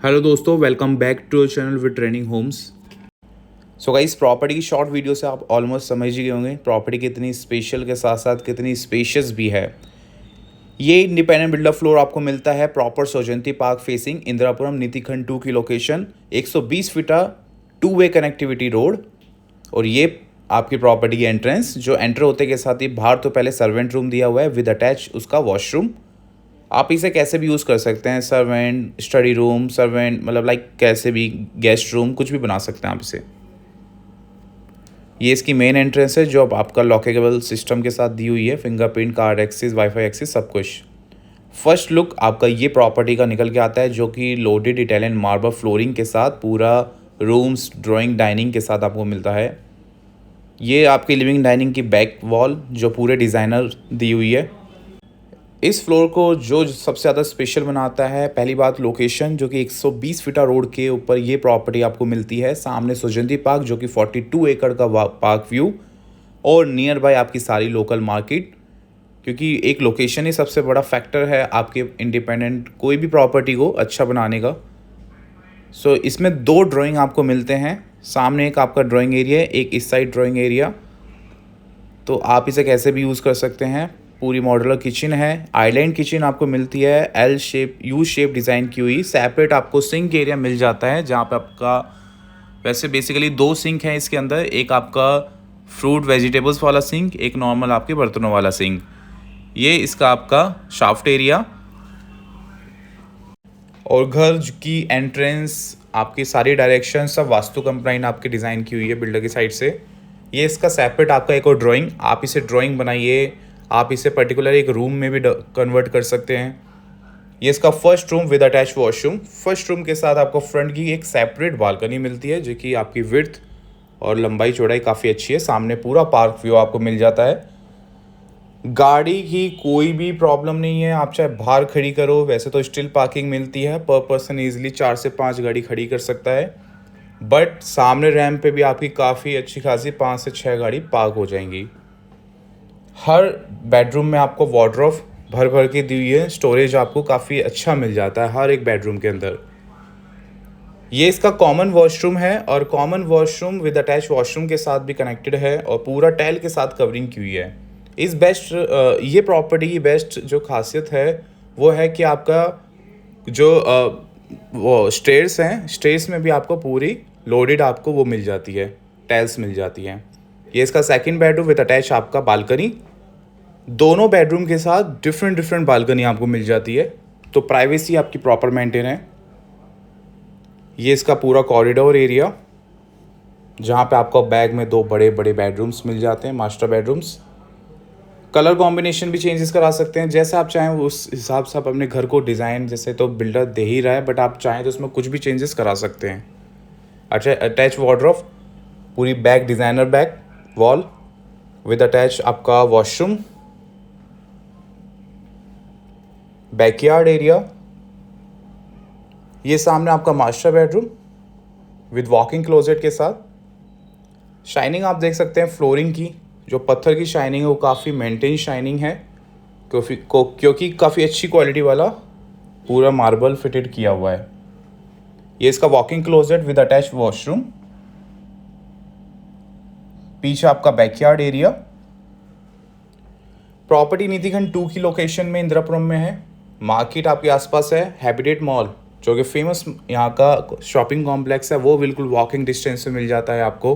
Hello दोस्तों, welcome back to channel with training homes. So guys, property की short video से आप almost समझ ही गए होंगे प्रॉपर्टी कितनी स्पेशल के साथ साथ कितनी स्पेशियस भी है। ये इंडिपेंडेंट बिल्डर फ्लोर आपको मिलता है प्रॉपर सोजंती पार्क फेसिंग इंदिरापुरम नीतिखंड 2 की लोकेशन, 120 फीटा 2 वे कनेक्टिविटी रोड। और ये आपकी प्रॉपर्टी की एंट्रेंस जो एंटर होते के साथ ही बाहर तो पहले सर्वेंट रूम दिया हुआ है विद अटैच उसका वॉशरूम। आप इसे कैसे भी यूज़ कर सकते हैं, सर्वेंट, स्टडी रूम, सर्वेंट मतलब लाइक कैसे भी गेस्ट रूम कुछ भी बना सकते हैं आप इसे। ये इसकी मेन एंट्रेंस है जो अब आपका लॉकेबल सिस्टम के साथ दी हुई है, fingerprint, card access, wifi access सब कुछ। फर्स्ट लुक आपका ये प्रॉपर्टी का निकल के आता है जो कि लोडेड इटालियन मार्बल फ्लोरिंग के साथ पूरा रूम्स, ड्राइंग, डाइनिंग के साथ आपको मिलता है। ये आपकी लिविंग डाइनिंग की बैक वॉल जो पूरे डिज़ाइनर दी हुई है। इस फ्लोर को जो सबसे ज़्यादा स्पेशल बनाता है, पहली बात लोकेशन जो कि 120 फीटा रोड के ऊपर ये प्रॉपर्टी आपको मिलती है। सामने सुजंती पार्क जो कि 42 एकड़ का पार्क व्यू और नियर बाय आपकी सारी लोकल मार्केट, क्योंकि एक लोकेशन ही सबसे बड़ा फैक्टर है आपके इंडिपेंडेंट कोई भी प्रॉपर्टी को अच्छा बनाने का। सो इसमें 2 ड्राइंग आपको मिलते हैं। सामने एक आपका ड्राइंग एरिया है, एक इस साइड ड्राइंग एरिया। तो आप इसे कैसे भी यूज़ कर सकते हैं। पूरी मॉड्यूलर किचन है, आइलैंड किचन आपको मिलती है, L shape, U shape design की हुई। सेपरेट आपको सिंक एरिया मिल जाता है जहाँ पे आपका वैसे बेसिकली 2 सिंक हैं इसके अंदर, एक आपका फ्रूट वेजिटेबल्स वाला सिंक, एक नॉर्मल आपके बर्तनों वाला सिंक। ये इसका आपका शाफ्ट एरिया। और घर की एंट्रेंस आपकी सारी डायरेक्शन सब वास्तु कंप्लाइन आपकी डिज़ाइन की हुई है बिल्डर की साइड से। ये इसका सेपरेट आपका एक और ड्राइंग, आप इसे ड्राइंग बनाइए, आप इसे पर्टिकुलर एक रूम में भी कन्वर्ट कर सकते हैं। ये इसका first room with attach washroom. First room के साथ आपको फ्रंट की एक सेपरेट बालकनी मिलती है जो कि आपकी विड्थ और लंबाई चौड़ाई काफ़ी अच्छी है। सामने पूरा पार्क व्यू आपको मिल जाता है। गाड़ी की कोई भी प्रॉब्लम नहीं है, आप चाहे बाहर खड़ी करो, वैसे तो स्टिल पार्किंग मिलती है, पर पर्सन ईजिली 4 से 5 गाड़ी खड़ी कर सकता है। बट सामने रैम्प पे भी आपकी काफ़ी अच्छी खासी 5 से 6 गाड़ी पार्क हो जाएंगी। हर बेडरूम में आपको वार्डरोब भर भर के दी हुई है, स्टोरेज आपको काफ़ी अच्छा मिल जाता है हर एक बेडरूम के अंदर। ये इसका कॉमन वॉशरूम है और common washroom with attach washroom के साथ भी कनेक्टेड है और पूरा टाइल के साथ कवरिंग की हुई है। इस ये प्रॉपर्टी की बेस्ट जो खासियत है वो है कि आपका जो वो स्टेयर्स हैं, स्टेयर्स में भी आपको पूरी लोडेड आपको वो मिल जाती है, टाइल्स मिल जाती हैं। ये इसका सेकंड बेडरूम विद अटैच आपका बालकनी, दोनों बेडरूम के साथ डिफरेंट बालकनी आपको मिल जाती है, तो प्राइवेसी आपकी प्रॉपर मेंटेन है। ये इसका पूरा कॉरिडोर एरिया जहाँ पे आपको बैग में 2 बड़े बड़े बेडरूम्स मिल जाते हैं, मास्टर बेडरूम्स। कलर कॉम्बिनेशन भी चेंजेस करा सकते हैं जैसे आप चाहें, उस हिसाब से आप अपने घर को डिज़ाइन, जैसे तो बिल्डर दे ही रहा है बट आप चाहें तो उसमें कुछ भी चेंजेस करा सकते हैं। अच्छा, अटैच वार्डरोब, पूरी back designer back wall with attach आपका वॉशरूम, बैकयार्ड एरिया। ये सामने आपका master bedroom with walking closet के साथ। शाइनिंग आप देख सकते हैं फ्लोरिंग की, जो पत्थर की शाइनिंग है वो काफ़ी मेंटेन शाइनिंग है क्योंकि काफ़ी अच्छी क्वालिटी वाला पूरा मार्बल फिटेड किया हुआ है। ये इसका walking closet with attach washroom. पीछे आपका बैकयार्ड एरिया। प्रॉपर्टी नीतिखंड 2 की लोकेशन में इंदिरापुरम में है। मार्केट आपके आसपास है, हैबिटेट मॉल जो कि फेमस यहाँ का शॉपिंग कॉम्प्लेक्स है वो बिल्कुल वॉकिंग डिस्टेंस में मिल जाता है आपको।